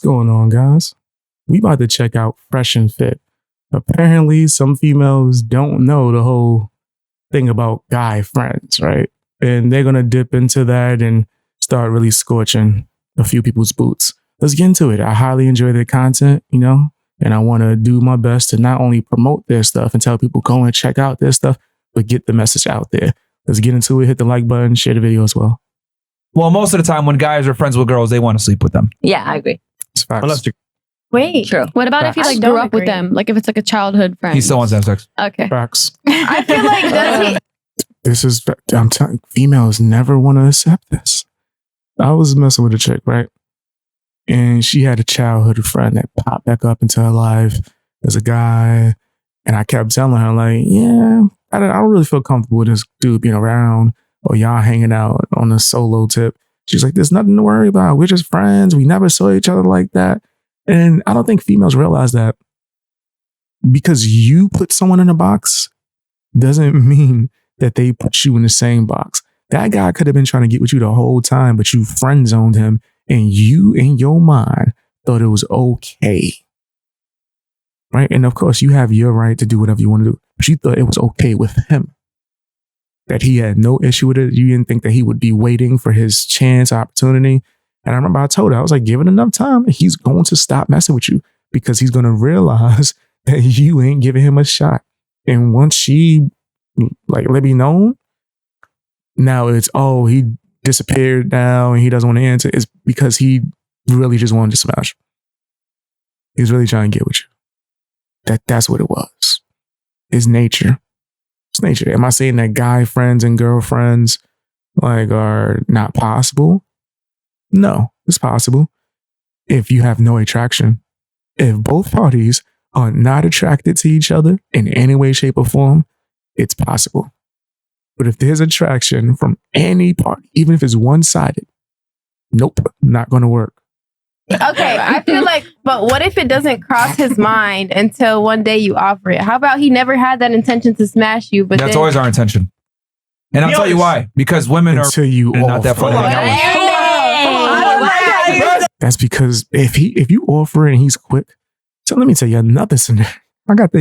going on, guys? We about to check out Fresh and Fit. Apparently, some females don't know the whole thing about guy friends, right? And they're going to dip into that and start really scorching a few people's boots. Let's get into it. I highly enjoy their content, and I want to do my best to not only promote their stuff and tell people go and check out their stuff, but get the message out there. Let's get into it. Hit the like button, share the video as well. Well, most of the time when guys are friends with girls, they want to sleep with them. Yeah, I agree. It's facts. Wait. True. What about if you like don't grew up with agree. them? Like if it's like a childhood friend. He still wants to have sex. Okay. Facts. I feel like that's This is, I'm telling females never want to accept this. I was messing with a chick, right? And she had a childhood friend that popped back up into her life as a guy. And I kept telling her, like, yeah, I don't really feel comfortable with this dude being around or y'all hanging out on a solo tip. She's like, there's nothing to worry about. We're just friends. We never saw each other like that. And I don't think females realize that because you put someone in a box doesn't mean that they put you in the same box. That guy could have been trying to get with you the whole time, but you friend zoned him and you in your mind thought it was okay. Right? And of course, you have your right to do whatever you want to do, but you thought it was okay with him. That he had no issue with it. You didn't think that he would be waiting for his chance, opportunity. And I remember I told her, I was like, give it enough time. He's going to stop messing with you because he's going to realize that you ain't giving him a shot. And once she let me know, now it's, he disappeared now and he doesn't want to answer. It's because he really just wanted to smash. He's really trying to get with you. That's what it was. It's nature. It's nature. Am I saying that guy friends and girlfriends are not possible? No, it's possible. If you have no attraction, if both parties are not attracted to each other in any way, shape, or form, it's possible. But if there's attraction from any party, even if it's one-sided, nope, not going to work. Okay, I feel like, but what if it doesn't cross his mind until one day you offer it? How about he never had that intention to smash you, but That's always our intention. And I'll tell you why. Because women are not that fun to hang out with. That's because if you offer it and he's quick, so let me tell you another scenario. I got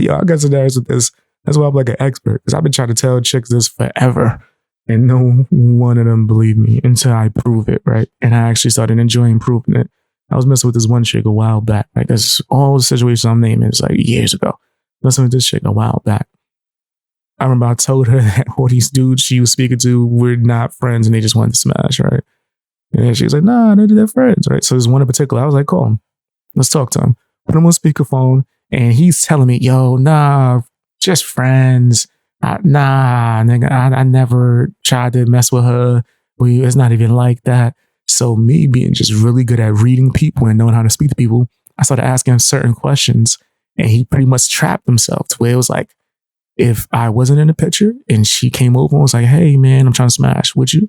scenarios with this. That's why I'm like an expert, because I've been trying to tell chicks this forever. And no one of them believed me until I prove it, right? And I actually started enjoying proving it. I was messing with this one chick a while back. Like, that's all the situations I'm naming is like years ago. Messing with this chick a while back. I remember I told her that all these dudes she was speaking to were not friends and they just wanted to smash, right? And she was like, nah, they're friends, right? So there's one in particular. I was like, call him. Let's talk to him. Put him on speakerphone. And he's telling me, yo, nah, just friends. Nah, nigga, I never tried to mess with her. It's not even like that. So me being just really good at reading people and knowing how to speak to people, I started asking him certain questions and he pretty much trapped himself to where it was like, if I wasn't in the picture and she came over and was like, hey man, I'm trying to smash, would you?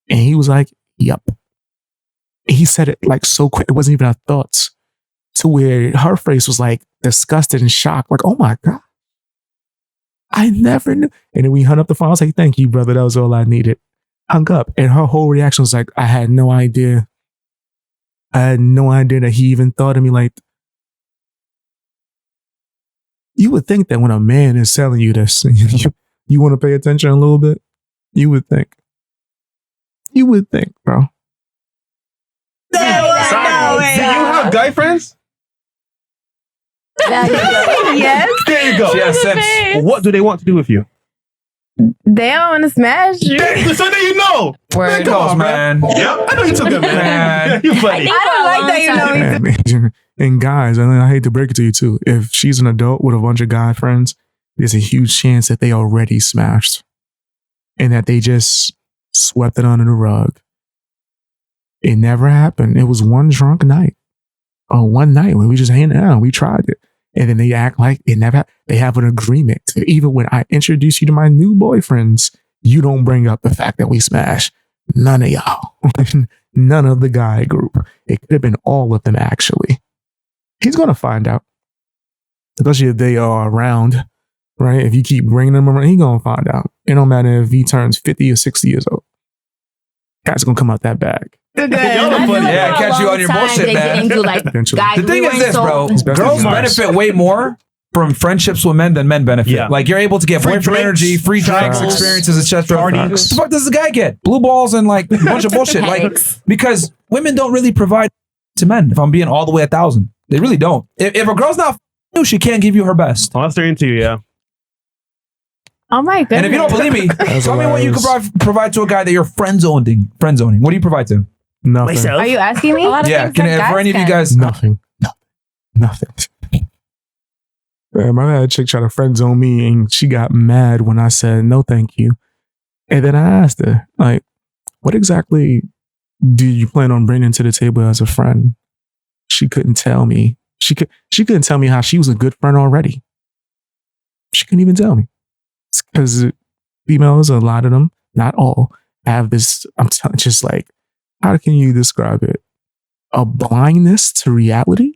And he was like, yep. He said it like so quick. It wasn't even our thoughts to where her face was like disgusted and shocked. Like, oh my God. I never knew. And then we hung up the phone. I was like, thank you, brother. That was all I needed. Hung up. And her whole reaction was like, I had no idea. I had no idea that he even thought of me like. You would think that when a man is telling you this, you want to pay attention a little bit. You would think. You would think, bro. Do you have guy friends? Yes. There you go. She has sense. Well, what do they want to do with you? They don't want to smash you. So there you know. Word come goes, on, man. Yep. I know you took it, man. You funny. I don't like that you know me. And guys, I hate to break it to you too. If she's an adult with a bunch of guy friends, there's a huge chance that they already smashed and that they just swept it under the rug. It never happened. It was one drunk night. One night when we just hanging out. We tried it. And then they act like it never happened. They have an agreement. Even when I introduce you to my new boyfriends, you don't bring up the fact that we smashed. None of y'all. None of the guy group. It could have been all of them, actually. He's going to find out. Especially if they are around, right? If you keep bringing them around, he's going to find out. It don't matter if he turns 50 or 60 years old. Guy's going to come out that bag. good. Yeah, catch you on your bullshit, man. The thing is this, bro. Girls benefit way more from friendships with men than men benefit. Yeah. Like you're able to get Free boyfriend drinks, energy, free drinks, travels, experiences, etc. What parties. the fuck does the guy get? Blue balls and like a bunch of bullshit. Like because women don't really provide to men. If I'm being all the way 1,000, they really don't. If a girl's not you, she can't give you her best. Unless they're into you, yeah. Oh my goodness. And if you don't believe me, tell me what you can provide to a guy that you're friend zoning. What do you provide to him? Nothing. Are you asking me? Yeah, for any of you guys, Nothing. Nothing. My bad chick tried to friend zone me and she got mad when I said no thank you. And then I asked her, like, what exactly do you plan on bringing to the table as a friend? She couldn't tell me. She couldn't tell me how she was a good friend already. She couldn't even tell me. It's because females, a lot of them, not all, have this, I'm telling just like, how can you describe it? A blindness to reality?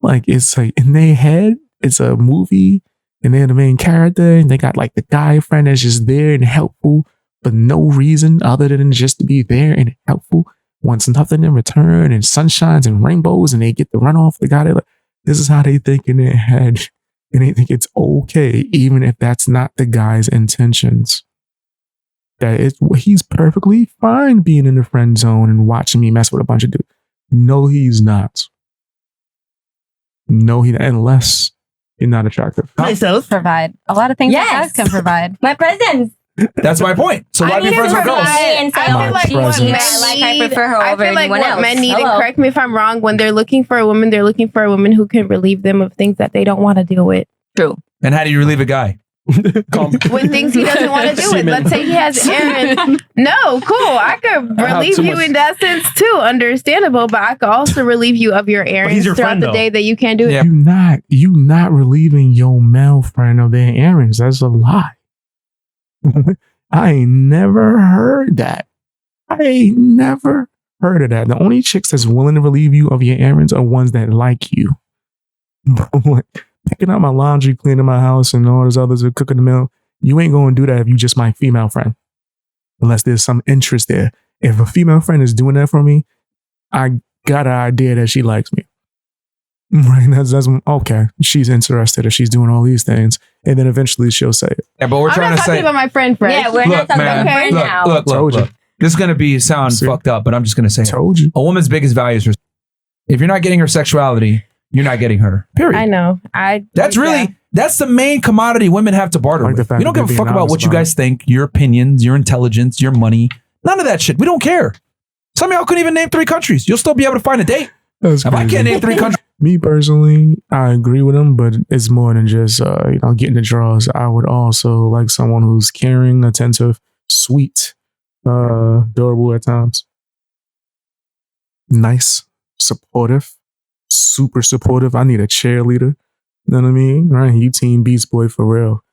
Like it's like in their head, it's a movie and they're the main character and they got like the guy friend that's just there and helpful for no reason other than just to be there and helpful. Wants nothing in return and sunshines and rainbows and they get the run off the guy. Like, this is how they think in their head. And they think it's okay, even if that's not the guy's intentions. He's perfectly fine being in the friend zone and watching me mess with a bunch of dudes. No, he's not. No, unless you're not attractive. Myself provide a lot of things that guys can provide. My presence. That's my point. So why be friends with girls? I feel like what men I prefer her over anyone else. Men need, and correct me if I'm wrong, when they're looking for a woman, they're looking for a woman who can relieve them of things that they don't want to deal with. True. And how do you relieve a guy? With things he doesn't want to do with. Let's say he has errands. No, cool. I could relieve you in that sense too. Understandable, but I could also relieve you of your errands throughout the day that you can't do it. You not relieving your male friend of their errands. That's a lie. I ain't never heard that. I ain't never heard of that. The only chicks that's willing to relieve you of your errands are ones that like you. Picking up my laundry, cleaning my house, and all those others are cooking the meal. You ain't going to do that if you just my female friend. Unless there's some interest there. If a female friend is doing that for me, I got an idea that she likes me. Right? That's okay. She's interested if she's doing all these things. And then eventually she'll say it. Yeah, but we're trying to say. I'm not talking about my friend. Yeah, we're not talking about friend now. Look. This is going to sound fucked up, but I'm just going to say Told you. A woman's biggest value is her. If you're not getting her sexuality, you're not getting her. Period. I know. That's the main commodity women have to barter with. We don't give a fuck about what you guys think, your opinions, your intelligence, your money. None of that shit. We don't care. Some of y'all couldn't even name 3 countries. You'll still be able to find a date. If I can't name 3 countries. Me personally, I agree with him, but it's more than just getting the draws. I would also like someone who's caring, attentive, sweet, adorable at times, nice, supportive, super supportive. I need a cheerleader. You know what I mean? Right? You Team Beast Boy for real.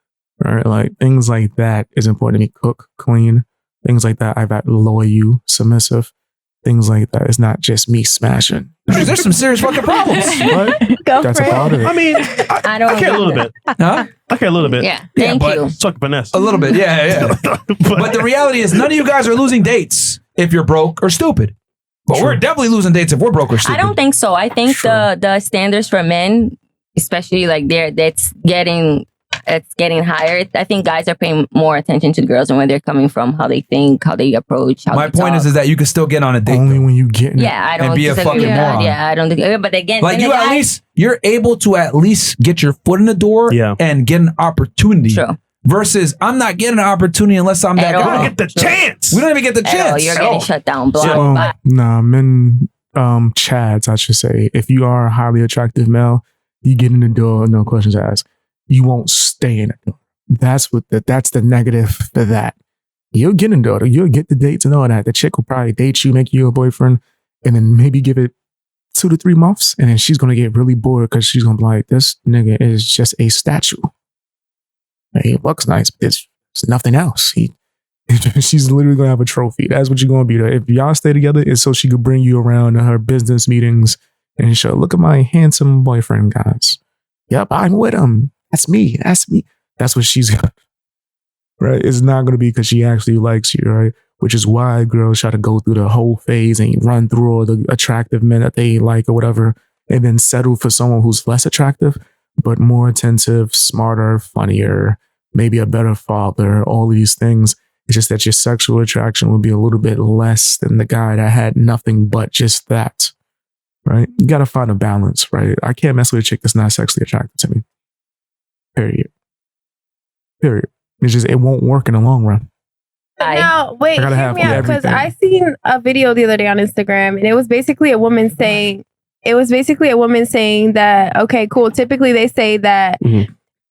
Right? Like things like that is important to me. Cook, clean, things like that. I've got loyal, submissive. Things like that. It's not just me smashing. There's some serious fucking problems. That's about it. I mean, I care a little bit. Huh? I care a little bit. Yeah. Thank you. Suck finesse. A little bit. Yeah. But the reality is none of you guys are losing dates if you're broke or stupid. But we're definitely losing dates if we're broke or stupid. I don't think so. I think the standards for men, especially like that's getting higher. I think guys are paying more attention to girls and where they're coming from, how they think, how they approach. My point is that you can still get on a date only when you get I don't and be a disagree fucking with that. moron. Yeah, I don't think. But again, like you at least you're able to at least get your foot in the door and get an opportunity. True. Versus, I'm not getting an opportunity unless I'm that guy. We don't get the chance. We don't even get the chance. You're getting shut down. Blah. Nah, men, chads, I should say. If you are a highly attractive male, you get in the door, no questions asked. You won't stay in the door. That's the negative for that. You'll get in the door. You'll get the dates and all that. The chick will probably date you, make you a boyfriend, and then maybe give it 2 to 3 months, and then she's gonna get really bored because she's gonna be like, "This nigga is just a statue. He looks nice, but there's nothing else." She's literally gonna have a trophy. That's what you're gonna be. If y'all stay together, it's so she could bring you around to her business meetings and show, "Look at my handsome boyfriend, guys. Yep, I'm with him. That's me. That's me." That's what she's got. Right? It's not gonna be because she actually likes you, right? which is why girls try to go through the whole phase and run through all the attractive men that they like or whatever, and then settle for someone who's less attractive, but more attentive, smarter, funnier, maybe a better father, all of these things. It's just that your sexual attraction would be a little bit less than the guy that had nothing but just that, right? You got to find a balance, right? I can't mess with a chick that's not sexually attracted to me. Period. It's just, it won't work in the long run. Now, wait, hear me out, because I seen a video the other day on Instagram, and it was basically a woman saying that, okay, cool. Typically, they say that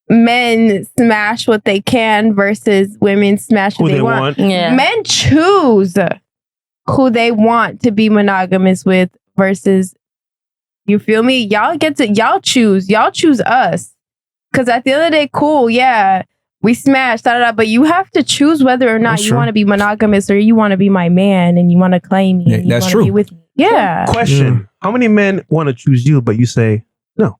men smash what they can versus women smash what they want. Yeah. Men choose who they want to be monogamous with versus, you feel me? Y'all choose us. Because at the end of the day, cool, yeah, we smash, but you have to choose whether or not you want to be monogamous or you want to be my man and you want to claim me. And you that's true. Be with me. Yeah. Question: how many men want to choose you, but you say no?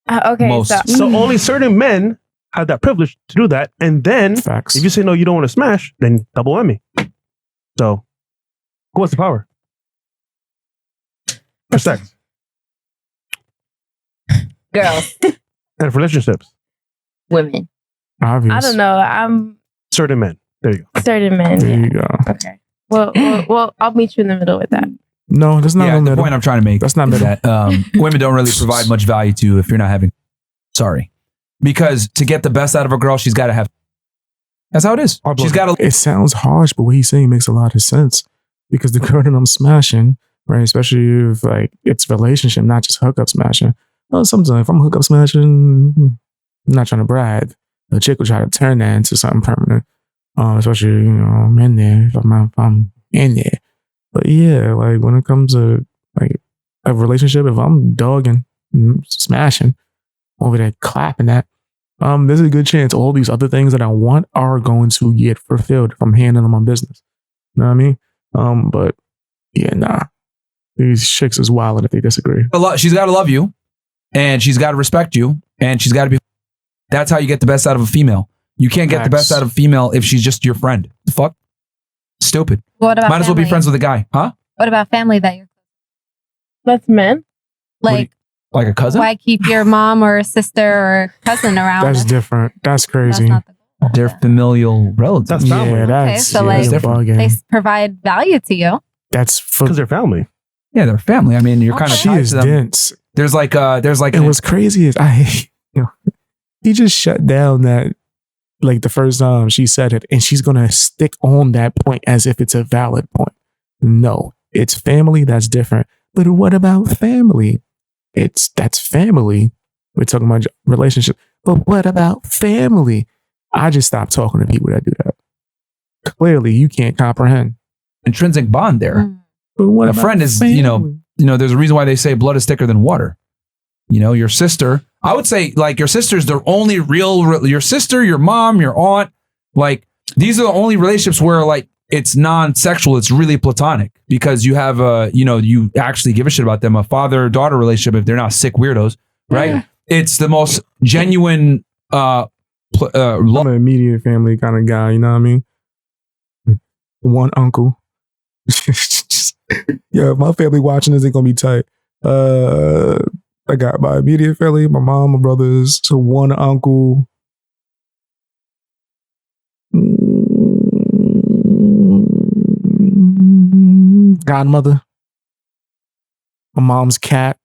Okay. So only certain men have that privilege to do that, and then if you say no, you don't want to smash, then double whammy. So, who has the power for sex? Girls. And for relationships? Women. Obvious. I don't know. Certain men. There you go. Certain men. There you go. Okay. Well, I'll meet you in the middle with that. No, that's not the point I'm trying to make. That's not is that women don't really provide much value to you if you're not having. Sorry, because to get the best out of a girl, she's got to have. That's how it is. She's got to. It sounds harsh, but what he's saying makes a lot of sense because the girl that I'm smashing, right? Especially if like it's relationship, not just hookup smashing. Well, sometimes if I'm hookup smashing, I'm not trying to brag. The chick will try to turn that into something permanent. Especially, I'm in there. If I'm in there. But yeah, like when it comes to like a relationship, if I'm dogging, smashing over there, clapping that, there's a good chance all these other things that I want are going to get fulfilled if I'm handling my business. You know what I mean? But yeah, nah. These chicks is wild if they disagree. She's got to love you, and she's got to respect you, and she's got to be. That's how you get the best out of a female. You can't get the best out of a female if she's just your friend. The fuck? Stupid. What about Might as well be friends with a guy, huh? What about family that you're? That's men. Like a cousin? Why keep your mom or sister or cousin around? That's different. That's crazy. They're familial relatives. That's family. Yeah, that's, so like they provide value to you. That's because they're family. Yeah, they're family. I mean, you're kind of she is dense. There's like and what's crazy is he just shut down that like the first time she said it, and she's gonna stick on that point as if it's a valid point. No, it's family. That's different. But what about family? That's family. We're talking about relationship. But what about family? I just stopped talking to people that do that. Clearly, you can't comprehend. Intrinsic bond there. But what a friend is, family? There's a reason why they say blood is thicker than water. Your sister, I would say like your sister's the only real, your sister, your mom, your aunt, like these are the only relationships where like it's non-sexual. It's really platonic because you have you actually give a shit about them. A father-daughter relationship, if they're not sick weirdos, right? Yeah. It's the most genuine, I'm an immediate family kind of guy. You know what I mean? One uncle. Yeah, my family watching this ain't gonna be tight. I got my immediate family, my mom, my brothers, so one uncle. Godmother. My mom's cat.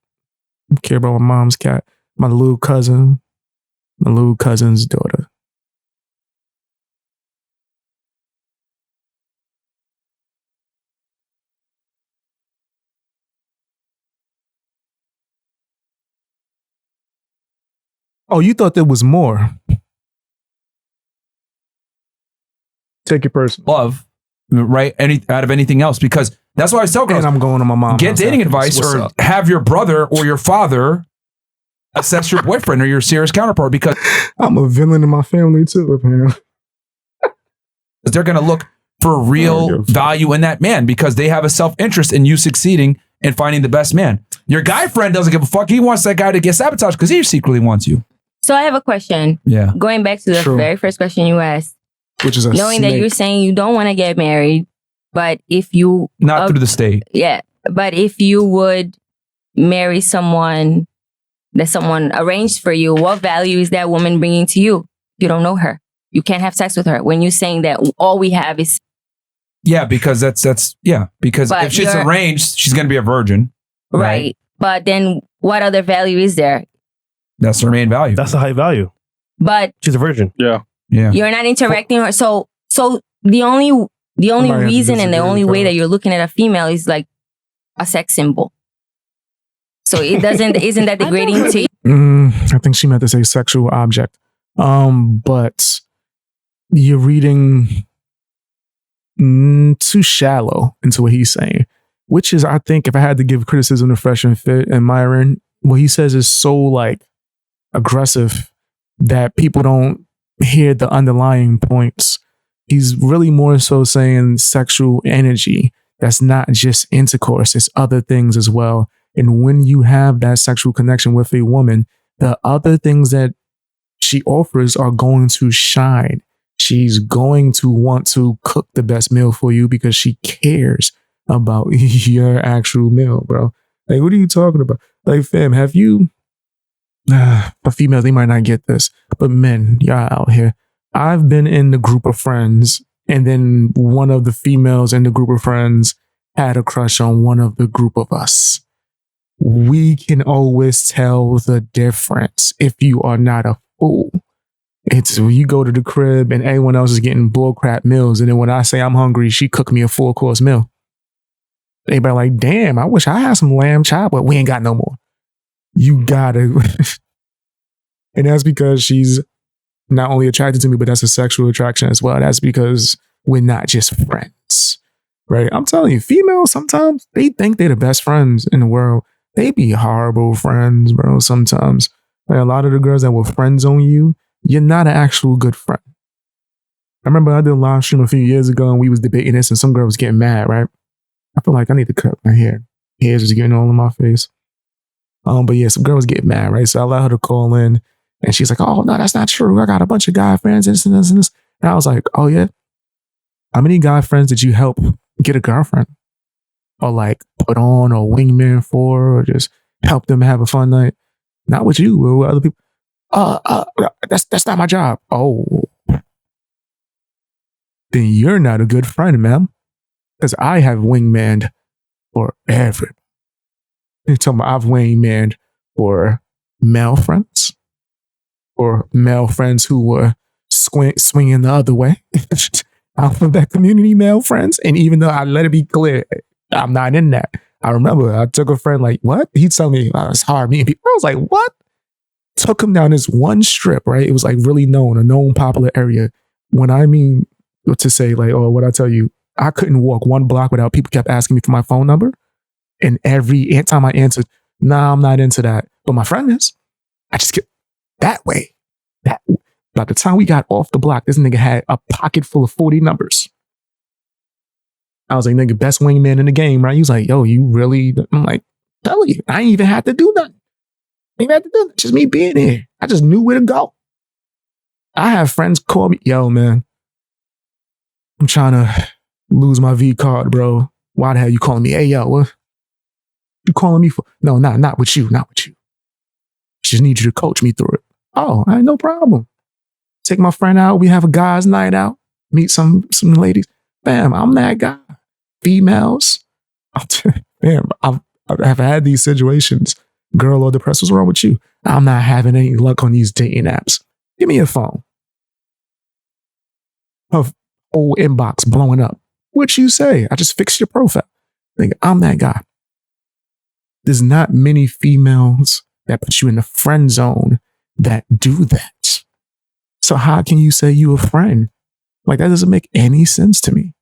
I care about my mom's cat. My little cousin. My little cousin's daughter. Oh, you thought there was more. Take your personal love, right? Out of anything else, because that's why I tell girls. And I'm going to my mom. Get dating advice, or have your brother or your father assess your boyfriend or your serious counterpart, because I'm a villain in my family too, apparently. They're gonna look for real value in that man because they have a self-interest in you succeeding and finding the best man. Your guy friend doesn't give a fuck. He wants that guy to get sabotaged because he secretly wants you. So I have a question. Yeah. Going back to the very first question you asked, which is knowing that you're saying you don't want to get married, but if you not through the state, but if you would marry someone that someone arranged for you, what value is that woman bringing to you? You don't know her. You can't have sex with her. When you're saying that all we have is because because if she's arranged, she's going to be a virgin, right? But then what other value is there? That's her main value. That's a high value. But she's a virgin. Yeah. You're not interacting her. So the only reason and the only way that you're looking at a female is like a sex symbol. So it isn't that degrading to you? I think she meant to say sexual object. But you're reading too shallow into what he's saying, which is, I think, if I had to give criticism to Fresh and Fit and Myron, what he says is so like aggressive that people don't hear the underlying points. He's really more so saying sexual energy. That's not just intercourse, it's other things as well. And when you have that sexual connection with a woman, the other things that she offers are going to shine. She's going to want to cook the best meal for you because she cares about your actual meal, bro. Like, what are you talking about? Like, fam, have you... for females, they might not get this, but men, y'all out here. I've been in the group of friends, and then one of the females in the group of friends had a crush on one of the group of us. We can always tell the difference if you are not a fool. It's when you go to the crib and everyone else is getting bullcrap meals, and then when I say I'm hungry, she cooked me a 4-course meal. Everybody like, damn, I wish I had some lamb chop, but we ain't got no more. You gotta. And that's because she's not only attracted to me, but that's a sexual attraction as well. That's because we're not just friends, right? I'm telling you, females, sometimes they think they're the best friends in the world. They be horrible friends, bro, sometimes. Like, a lot of the girls that were friends on you, you're not an actual good friend. I remember I did a live stream a few years ago and we was debating this and some girl was getting mad, right? I feel like I need to cut my hair. Hair's just getting all in my face. But yeah, some girl was getting mad, right? So I allowed her to call in and she's like, oh, no, that's not true. I got a bunch of guy friends, this and this and this. And I was like, oh yeah? How many guy friends did you help get a girlfriend? Or like put on a wingman for, or just help them have a fun night? Not with you, or with other people. That's not my job. Oh. Then you're not a good friend, ma'am. Because I have wingmaned for everybody. You're talking about I've wingmaned for male friends, or male friends who were swinging the other way. Out of that community, male friends. And even though I let it be clear, I'm not in that. I remember I took a friend like, what? He'd tell me it's hard meeting people. I was like, what? Took him down this one strip, right? It was like really known, a known popular area. When I mean to say like, oh, what I tell you, I couldn't walk one block without people kept asking me for my phone number. And every time I answered, nah, I'm not into that. But my friend is. I just get that way. By the time we got off the block, this nigga had a pocket full of 40 numbers. I was like, nigga, best wingman in the game, right? He was like, yo, you really? I'm like, tell you, I ain't even had to do nothing. I ain't had to do nothing. Just me being here. I just knew where to go. I have friends call me, yo, man, I'm trying to lose my V card, bro. Why the hell you calling me? Hey, yo, what you calling me for? No, not with you, not with you. Just need you to coach me through it. Oh, I ain't no problem. Take my friend out. We have a guys' night out. Meet some ladies. Bam, I'm that guy. Females. Bam, I've had these situations. Girl or depressed, what's wrong with you? I'm not having any luck on these dating apps. Give me a phone. Her whole inbox blowing up. What you say? I just fixed your profile. Think I'm that guy. There's not many females that put you in the friend zone that do that. So how can you say you a friend? Like, that doesn't make any sense to me,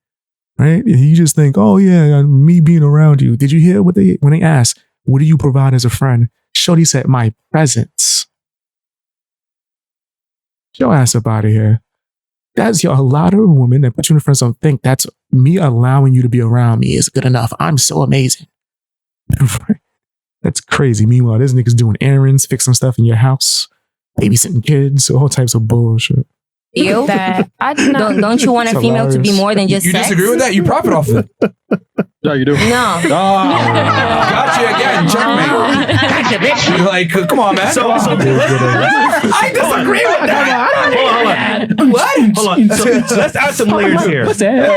right? You just think, oh yeah, me being around you. Did you hear when they asked, what do you provide as a friend? Shorty said, my presence. Your ass up out of here. That's a lot of women that put you in friend zone think that's me allowing you to be around me is good enough. I'm so amazing. That's crazy. Meanwhile, this nigga's doing errands, fixing stuff in your house, babysitting kids, all types of bullshit. You? Don't you want a female to be more than just You sex? disagree with that? You profit off of it. Yeah, you do. No. Gotcha again. Checkmate. You're like, come on, man. So I disagree with that. Hold on. What? Hold on. So let's add some layers here.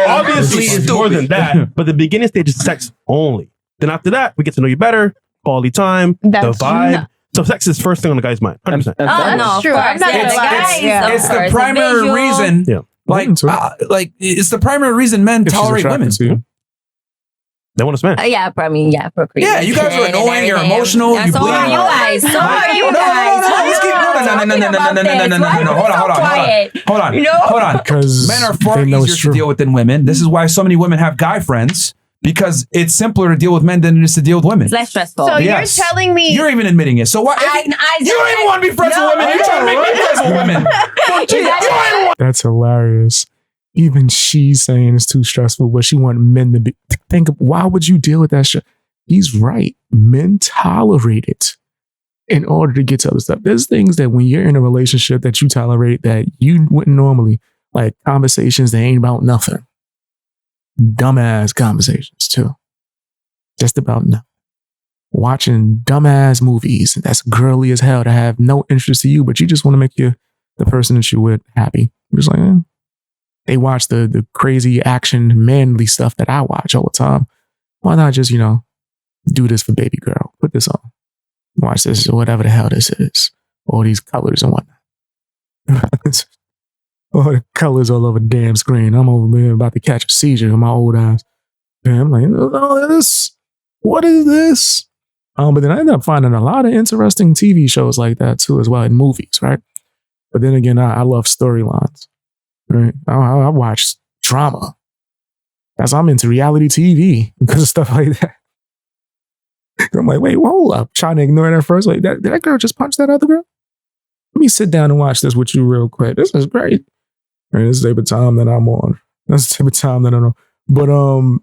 Obviously, it's more than that, but the beginning stage is sex only. Then after that, we get to know you better, quality time, the vibe. So sex is first thing on the guy's mind. 100%. Oh, no, true. I'm not gonna lie. It's the primary reason. Yeah. Like it's the primary reason men tolerate women. They want to smash. Yeah, I mean, yeah, procreation. Yeah, you guys are annoying. You're emotional. You So are you guys. So are you guys. No. Hold on. Because Men are far easier to deal with than women. This is why so many women have guy friends. Because it's simpler to deal with men than it is to deal with women. It's less stressful. So you're telling me you're even admitting it. So why? You don't even want to be friends with women. You're trying to make me friends with women. That's hilarious. Even she's saying it's too stressful, but she want men to be. Think of why would you deal with that shit? He's right. Men tolerate it in order to get to other stuff. There's things that when you're in a relationship that you tolerate that you wouldn't normally, like conversations that ain't about nothing. Dumbass conversations too. Just about nothing. Watching dumbass movies that's girly as hell to have no interest to you, but you just want to make the person that you with happy. You're just like, They watch the crazy action manly stuff that I watch all the time. Why not just, do this for baby girl? Put this on. Watch this or whatever the hell this is. All these colors and whatnot. All the colors all over the damn screen. I'm over here about to catch a seizure in my old eyes. And I'm like, what is this? But then I ended up finding a lot of interesting TV shows like that too, as well, in movies, right? But then again, I love storylines, right? I watch drama. I'm into reality TV because of stuff like that. I'm like, wait, hold up. Trying to ignore that first. Like, did that girl just punch that other girl? Let me sit down and watch this with you real quick. This is great. And this is the type of time that I'm on. That's the type of time that I know. But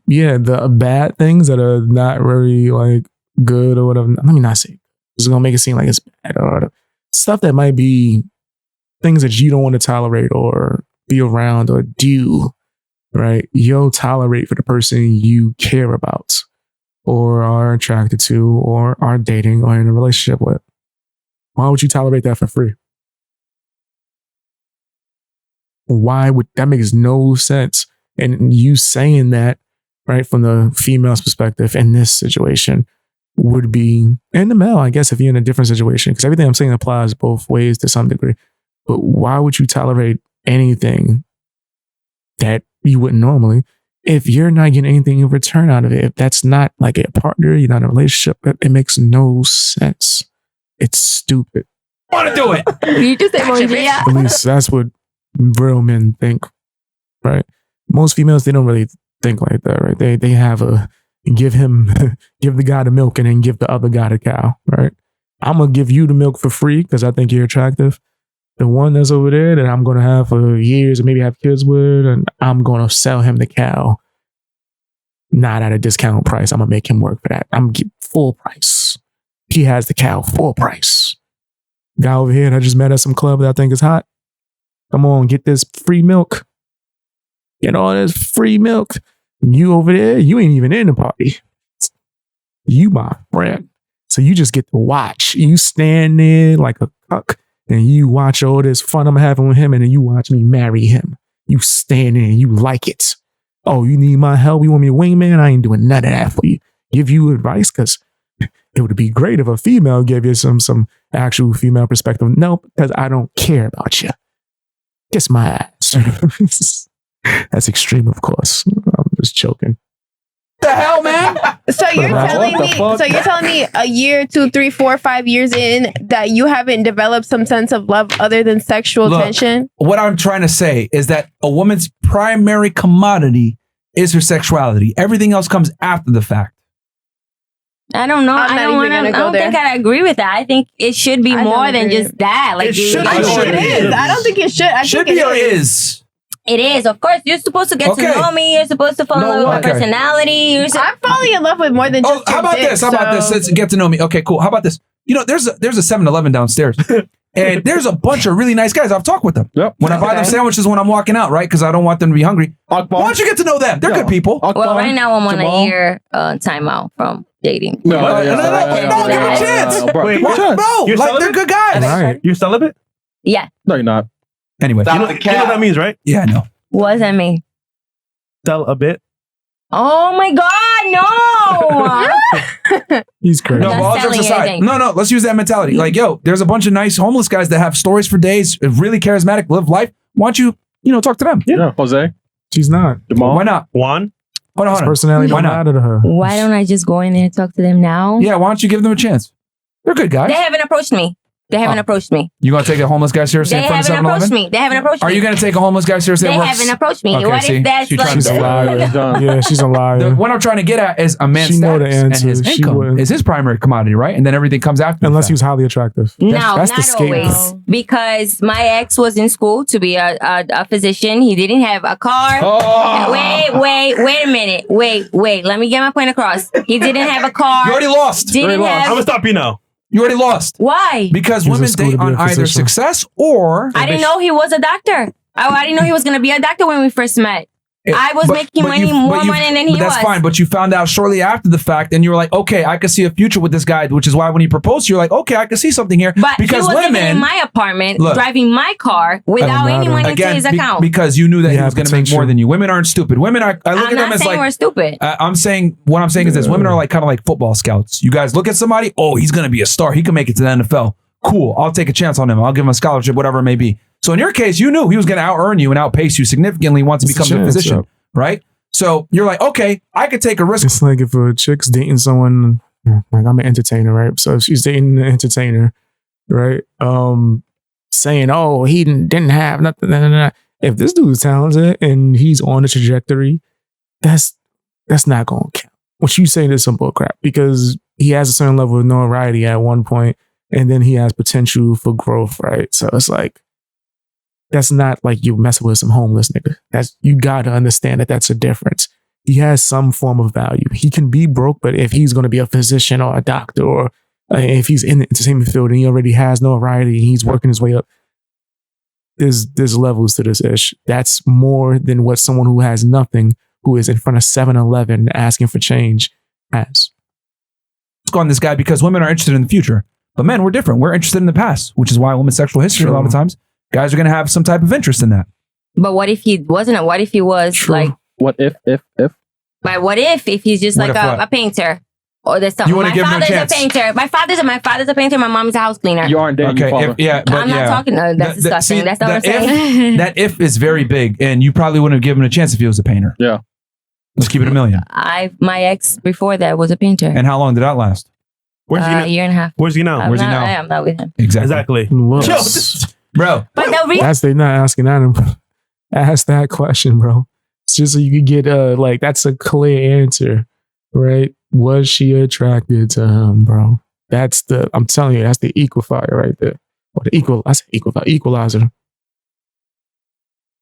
yeah, the bad things that are not very like good or whatever. Let me not say it's gonna make it seem like it's bad or stuff that might be things that you don't want to tolerate or be around or do. Right? You'll tolerate for the person you care about or are attracted to or are dating or in a relationship with. Why would you tolerate that for free? Why would that makes no sense? And you saying that, right, from the female's perspective in this situation would be, and the male, I guess, if you're in a different situation, because everything I'm saying applies both ways to some degree. But why would you tolerate anything that you wouldn't normally if you're not getting anything in return out of it? If that's not like a partner, you're not in a relationship, it makes no sense. It's stupid. Want to do it? You just say, at least that's what real men think, right? Most females, they don't really think like that, right? They have give the guy the milk and then give the other guy the cow, right? I'm gonna give you the milk for free because I think you're attractive. The one that's over there that I'm gonna have for years and maybe have kids with, and I'm gonna sell him the cow, not at a discount price. I'm gonna make him work for that. I'm gonna get full price. He has the cow full price. Guy over here that I just met at some club that I think is hot. Come on, get this free milk. Get all this free milk. You over there, you ain't even in the party. You my friend. So you just get to watch. You stand there like a cuck and you watch all this fun I'm having with him and then you watch me marry him. You stand there and you like it. Oh, you need my help? You want me to wingman? I ain't doing none of that for you. Give you advice because it would be great if a female gave you some actual female perspective. No, because I don't care about you. Kiss my ass. That's extreme, of course. I'm just joking. The hell, man? So you're telling me a year, 2, 3, 4, 5 years in that you haven't developed some sense of love other than sexual tension? What I'm trying to say is that a woman's primary commodity is her sexuality. Everything else comes after the fact. I don't know. I don't think I agree with that. I think it should be more than just that. Like it is. I don't think it should. I should think be or is. It is, of course. You're supposed to get to know me. You're supposed to fall in love with my personality. I'm falling in love with more than just how about this? How about this? Let's get to know me. Okay, cool. How about this? There's a 7-Eleven downstairs. And there's a bunch of really nice guys. I've talked with them. Yep. When I buy them sandwiches when I'm walking out, right? Because I don't want them to be hungry. Why don't you get to know them? They're good people. Well, right now I'm on a year timeout from dating. No, give them a chance. Wait, bro, you're like celibate? they're good guys. Right. You're celibate? Yeah. No, you're not. Anyway, you know what that means, right? Yeah, I know. What does that mean? Sell a bit. Oh my God, no! He's crazy. No, all jokes aside. No, let's use that mentality. Like, yo, there's a bunch of nice homeless guys that have stories for days, really charismatic, live life. Why don't you, talk to them? Yeah, Jose. She's not. Jamal. Why not? Juan. Hold on. His personality Why don't not? matter to her. Why don't I just go in there and talk to them now? Yeah, why don't you give them a chance? They're good guys. They haven't approached me. They haven't approached me. You gonna take a homeless guy seriously They in front of haven't 7-Eleven? approached me. They haven't approached me. Are you gonna take a homeless guy seriously? They at work? haven't approached me. Okay, What see? if that's She like... trying to lie. Yeah, she's a liar. What I'm trying to get at is a man's She know the status and answer. his She income wouldn't. is his primary commodity, right? And then everything comes after. Unless he was highly attractive. No, That's the not scapegoat. always. Because my ex was in school to be a physician. He didn't have a car. Oh. Wait a minute. Wait. Let me get my point across. He didn't have a car. You already lost. Didn't have... I'm gonna stop you now. You already lost. Why? Because He was women in school date to be on a either physician. success or... I didn't know he was a doctor. I didn't know he was going to be a doctor when we first met. I was making more money than he was. That's fine, but you found out shortly after the fact and you were like, okay, I could see a future with this guy, which is why when he proposed, you're like, okay, I can see something here. But because he was living in women... my apartment, Look, driving my car without any money into his account. Because you knew that he Yeah, was going to make more potential. than you. Women aren't stupid. Women are... I look I'm at them not as saying like... we're stupid. I'm saying, what I'm saying is this, women are like kind of like football scouts. You guys look at somebody, oh, he's going to be a star. He can make it to the NFL. Cool. I'll take a chance on him. I'll give him a scholarship, whatever it may be. So in your case, you knew he was going to out-earn you and outpace you significantly once he It's a becomes a chance, physician, right? So you're like, okay, I could take a risk. It's like if a chick's dating someone, like I'm an entertainer, right? So if she's dating an entertainer, right? Saying, oh, he didn't have nothing. If this dude's talented and he's on a trajectory, that's not going to count. What you saying is some bull crap because he has a certain level of notoriety at one point and then he has potential for growth, right? So it's like, that's not like you messing with some homeless nigga. You got to understand that that's a difference. He has some form of value. He can be broke, but if he's going to be a physician or a doctor, or if he's in the entertainment field and he already has notoriety and he's working his way up, there's levels to this ish. That's more than what someone who has nothing, who is in front of 7-Eleven asking for change, has. Go on this guy because women are interested in the future, but men, we're different. We're interested in the past, which is why women's sexual history a lot of times. Guys are going to have some type of interest in that. But what if he wasn't? What if he was like... What if? But what if he's just What like if what? a painter? Or there's something. You wanna My give him a father's chance? painter. My father's a painter. My mom's a house cleaner. You aren't dating your father. I'm not talking. That's disgusting. That's not what I'm saying. That if is very big, and you probably wouldn't have given him a chance if he was a painter. Yeah. Let's keep it $1 million. My ex before that was a painter. And how long did that last? Where's he A now? year and a half. Where's he now? Where's he now? I'm not with him. Exactly. Looks. Bro. But the reason That's they not asking that. Ask that question, bro. It's just so you could get like that's a clear answer, right? Was she attracted to him, bro? I'm telling you, that's the equifier right there. Or the equalizer.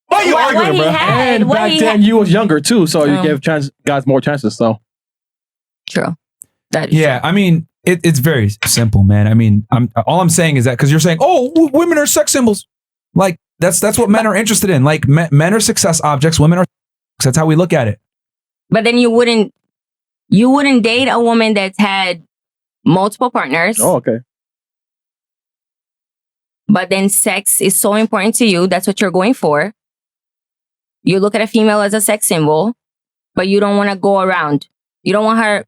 Why are you arguing, bro? And back then you was younger too, so you gave guys more chances. So true. Yeah, I mean, it's very simple, man. I mean, all I'm saying is that because you're saying, oh, women are sex symbols. Like that's what men are interested in. Like men are success objects. Women are. That's how we look at it. But then you wouldn't date a woman that's had multiple partners. Oh, okay. But then sex is so important to you. That's what you're going for. You look at a female as a sex symbol, but you don't want to go around. You don't want her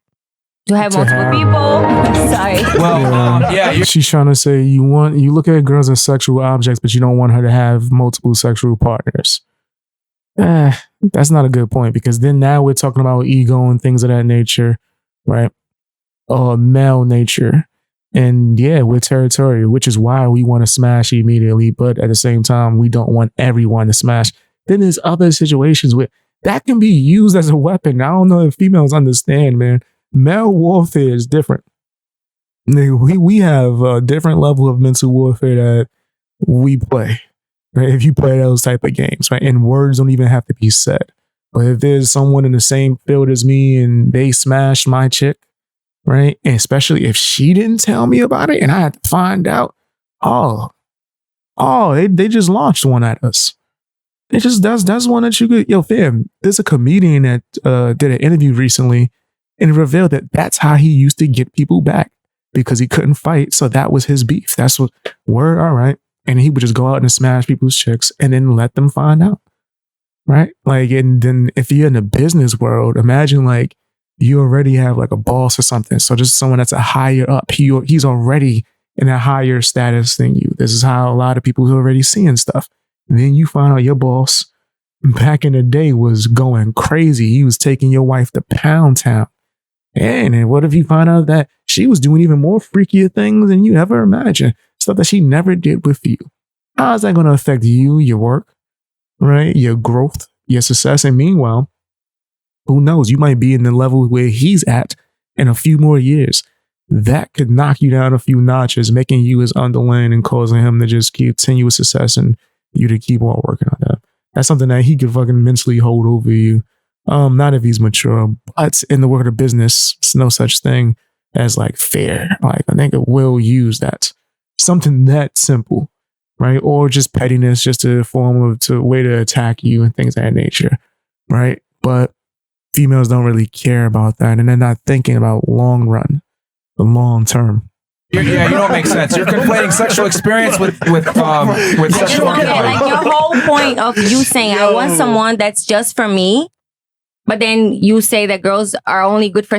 to have multiple people. Sorry. Well, she's trying to say you look at girls as sexual objects, but you don't want her to have multiple sexual partners. That's not a good point because then now we're talking about ego and things of that nature, right? Male nature. And yeah, we're territorial, which is why we want to smash immediately. But at the same time, we don't want everyone to smash. Then there's other situations where that can be used as a weapon. I don't know if females understand, man. Male warfare is different. We have a different level of mental warfare that we play. Right? If you play those type of games, right? And words don't even have to be said. But if there's someone in the same field as me and they smash my chick, right? And especially if she didn't tell me about it and I had to find out, oh, Oh, they just launched one at us. It just that's one that you could, yo, fam. There's a comedian that did an interview recently and revealed that that's how he used to get people back because he couldn't fight. So that was his beef. That's what word, all right. And he would just go out and smash people's chicks and then let them find out. Right? Like, and then if you're in the business world, imagine like you already have like a boss or something. So just someone that's a higher up, he's already in a higher status than you. This is how a lot of people who are already seeing stuff. And then you find out your boss back in the day was going crazy. He was taking your wife to Pound Town. And what if you find out that she was doing even more freakier things than you ever imagined? Stuff that she never did with you. How is that going to affect you, your work, right? Your growth, your success? And meanwhile, who knows? You might be in the level where he's at in a few more years. That could knock you down a few notches, making you his underling and causing him to just continue with success and you to keep on working on that. That's something that he could fucking mentally hold over you. Not if he's mature, but in the world of business, it's no such thing as like fair. Like I think it will use that. Something that simple, right? Or just pettiness, just a form of a way to attack you and things of that nature, right? But females don't really care about that, and they're not thinking about long run, the long term. Yeah, you know what makes sense. You're conflating sexual experience with sexual market value. Like your whole point of you saying I want someone that's just for me, but then you say that girls are only good for.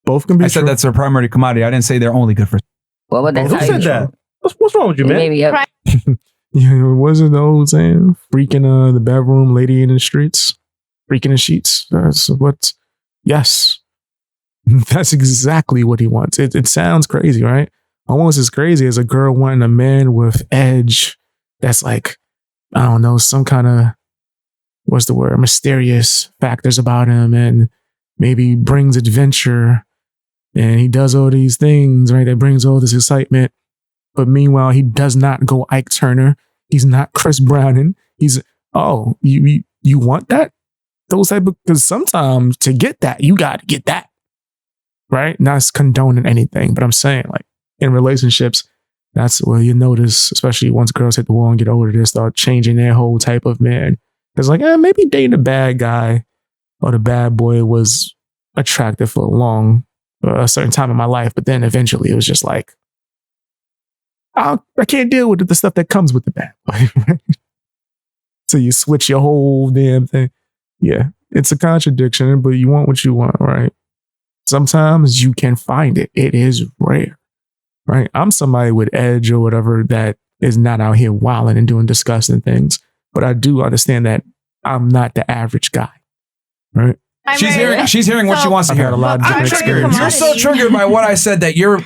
Both can be. I said that's their primary commodity. I didn't say they're only good for. Well, but that's Who said that? What's wrong with you, man? Maybe. Yeah, wasn't the old saying? Freaking the bedroom lady in the streets, freaking the sheets. That's what. Yes. That's exactly what he wants. It sounds crazy, right? Almost as crazy as a girl wanting a man with edge that's like, I don't know, some kind of, what's the word, mysterious factors about him and maybe brings adventure and he does all these things, right? That brings all this excitement. But meanwhile, he does not go Ike Turner. He's not Chris Browning. He's, oh, you want that? Those type of, because sometimes to get that, you got to get that. Right? Not condoning anything, but I'm saying like in relationships, that's where you notice, especially once girls hit the wall and get older, they start changing their whole type of man. It's like, maybe dating the bad guy or the bad boy was attractive for a certain time in my life, but then eventually it was just like, I can't deal with the stuff that comes with the bad boy. Right? So you switch your whole damn thing. Yeah, it's a contradiction, but you want what you want, right? Sometimes you can find it. It is rare, right? I'm somebody with edge or whatever that is not out here wilding and doing disgusting things. But I do understand that I'm not the average guy, right? She's hearing what she wants to hear. A lot of different experiences. You're so triggered by what I said that you're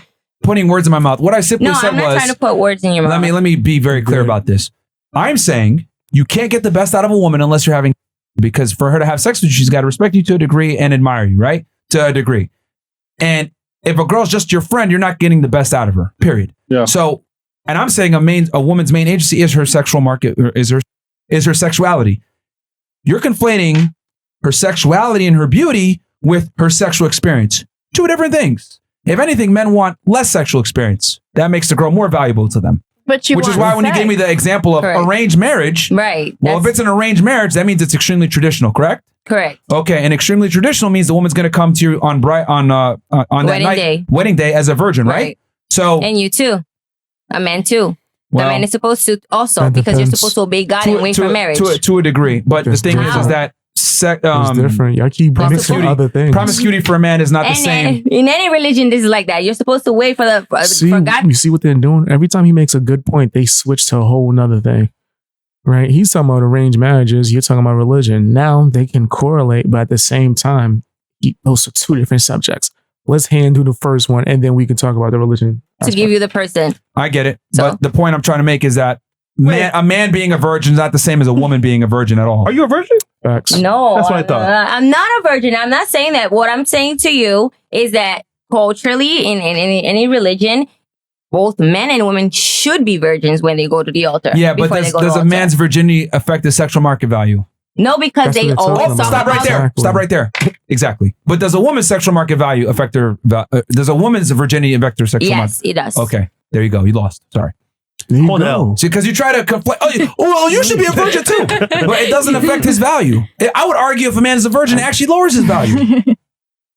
putting words in my mouth. What I simply said was... No, I'm not trying to put words in your mouth. Let me be very clear about this. I'm saying you can't get the best out of a woman unless you're having... Because for her to have sex with you, she's got to respect you to a degree and admire you, right? To a degree. And if a girl's just your friend, you're not getting the best out of her, period. Yeah. So, and I'm saying a woman's main agency is her sexual market, is her sexuality. You're conflating her sexuality and her beauty with her sexual experience. Two different things. If anything, men want less sexual experience. That makes the girl more valuable to them. Which is why when you gave me the example of arranged marriage, right? Well, if it's an arranged marriage, that means it's extremely traditional, correct? Correct. Okay, and extremely traditional means the woman's going to come to you on that night, wedding day, as a virgin, right? So, and you too, a man too. Well, the man is supposed to also, because you're supposed to obey God and wait for marriage. To a degree, but the thing is that it's different. Y'all keep mixing other things. Promiscuity for a man is not the same. In any religion, this is like that. You're supposed to wait for God. You see what they're doing? Every time he makes a good point, they switch to a whole nother thing. Right? He's talking about arranged marriages. You're talking about religion. Now they can correlate, but at the same time, those are two different subjects. Let's handle the first one, and then we can talk about the religion to give you the person. I get it, but the point I'm trying to make is that a man being a virgin is not the same as a woman being a virgin at all. Are you a virgin? Facts. No, that's what I thought. I'm not a virgin. I'm not saying that. What I'm saying to you is that culturally, in any religion, both men and women should be virgins when they go to the altar. Yeah, but does a man's virginity affect the sexual market value? No, because they always stop right there. Exactly. Stop right there. Exactly. But does a woman's sexual market value affect her? Does a woman's virginity affect her sexual market? Yes, it does. Okay, there you go. You lost. Sorry. Hold on. See, because you try to conflate. Well, you should be a virgin too, but it doesn't affect his value. I would argue if a man is a virgin, it actually lowers his value.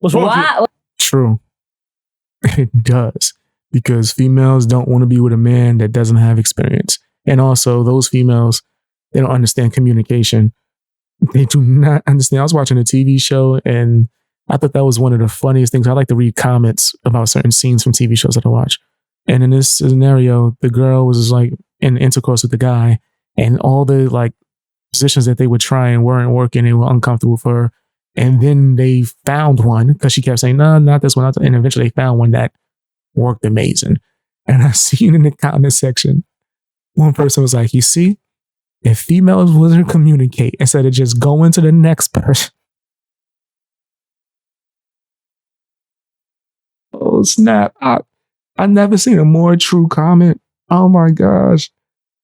What's wrong with you? True. It does. Because females don't want to be with a man that doesn't have experience. And also, those females, they don't understand communication. They do not understand. I was watching a TV show and I thought that was one of the funniest things. I like to read comments about certain scenes from TV shows that I watch. And in this scenario, the girl was like in intercourse with the guy, and all the like positions that they would try and weren't working, they were uncomfortable for her. And then they found one because she kept saying, no, not this one. And eventually they found one that worked amazing. And I seen in the comment section, one person was like, you see, if females wouldn't communicate instead of just going to the next person. Oh, snap. I never seen a more true comment. Oh my gosh.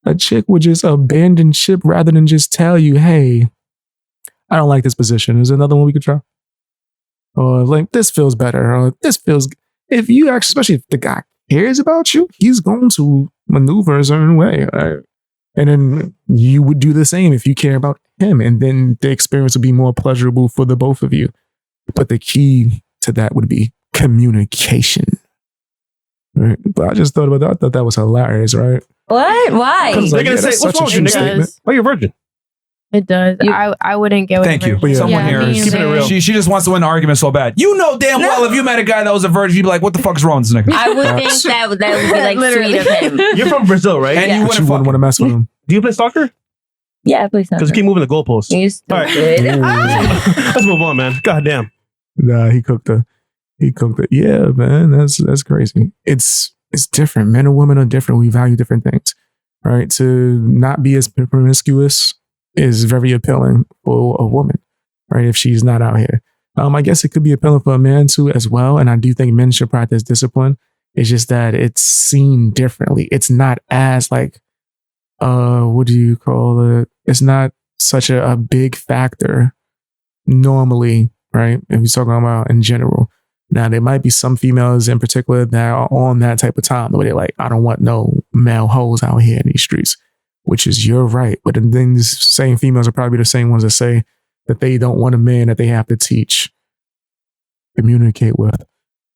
A chick would just abandon ship rather than just tell you, hey, I don't like this position. Is there another one we could try? Or like, this feels better. Or this feels... If you actually, especially if the guy cares about you, he's going to maneuver a certain way. Right? And then you would do the same if you care about him. And then the experience would be more pleasurable for the both of you. But the key to that would be communication. Right? But I just thought about that. I thought that was hilarious, right? What? Why? They're going to say, what's wrong with you, nigga? Why are you a virgin? It does. I wouldn't get with Thank you. virgin. Someone here is keeping it real. She just wants to win the argument so bad. You know damn well if you met a guy that was a virgin, you'd be like, what the fuck is wrong with this nigga? I would think that would be like sweet of him. You're from Brazil, right? And Yeah. you But you wouldn't want to mess with him. Do you play soccer? Yeah, please not. Because you keep moving the goalposts. You All right. Let's move on, man. God damn. Nah, he cooked it. Yeah, man, that's crazy. It's different. Men and women are different. We value different things, right? To not be as promiscuous is very appealing for a woman, right? If she's not out here. I guess it could be appealing for a man too as well. And I do think men should practice discipline. It's just that it's seen differently. It's not as like, what do you call it? It's not such a big factor normally, right? If we're talking about in general. Now, there might be some females in particular that are on that type of time where they're like, I don't want no male hoes out here in these streets, which is you're right. But then these same females are probably the same ones that say that they don't want a man that they have to teach, communicate with,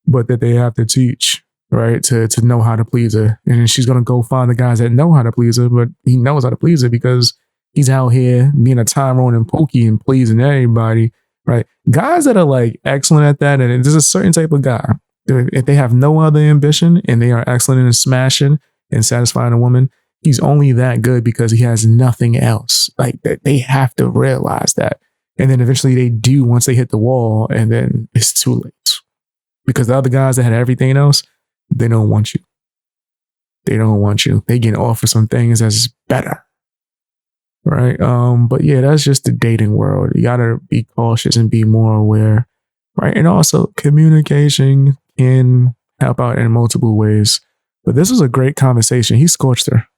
but that they have to teach, right? To know how to please her. And then she's going to go find the guys that know how to please her, but he knows how to please her because he's out here being a Tyrone and Pookie and pleasing everybody. Right. Guys that are like excellent at that. And there's a certain type of guy, if they have no other ambition and they are excellent in smashing and satisfying a woman, he's only that good because he has nothing else. Like that, they have to realize that. And then eventually they do once they hit the wall, and then it's too late. Because the other guys that had everything else, they don't want you. They don't want you. They get offered some things that's better. Right. But yeah, that's just the dating world. You gotta be cautious and be more aware. Right. And also communication can help out in multiple ways. But this was a great conversation. He scorched her.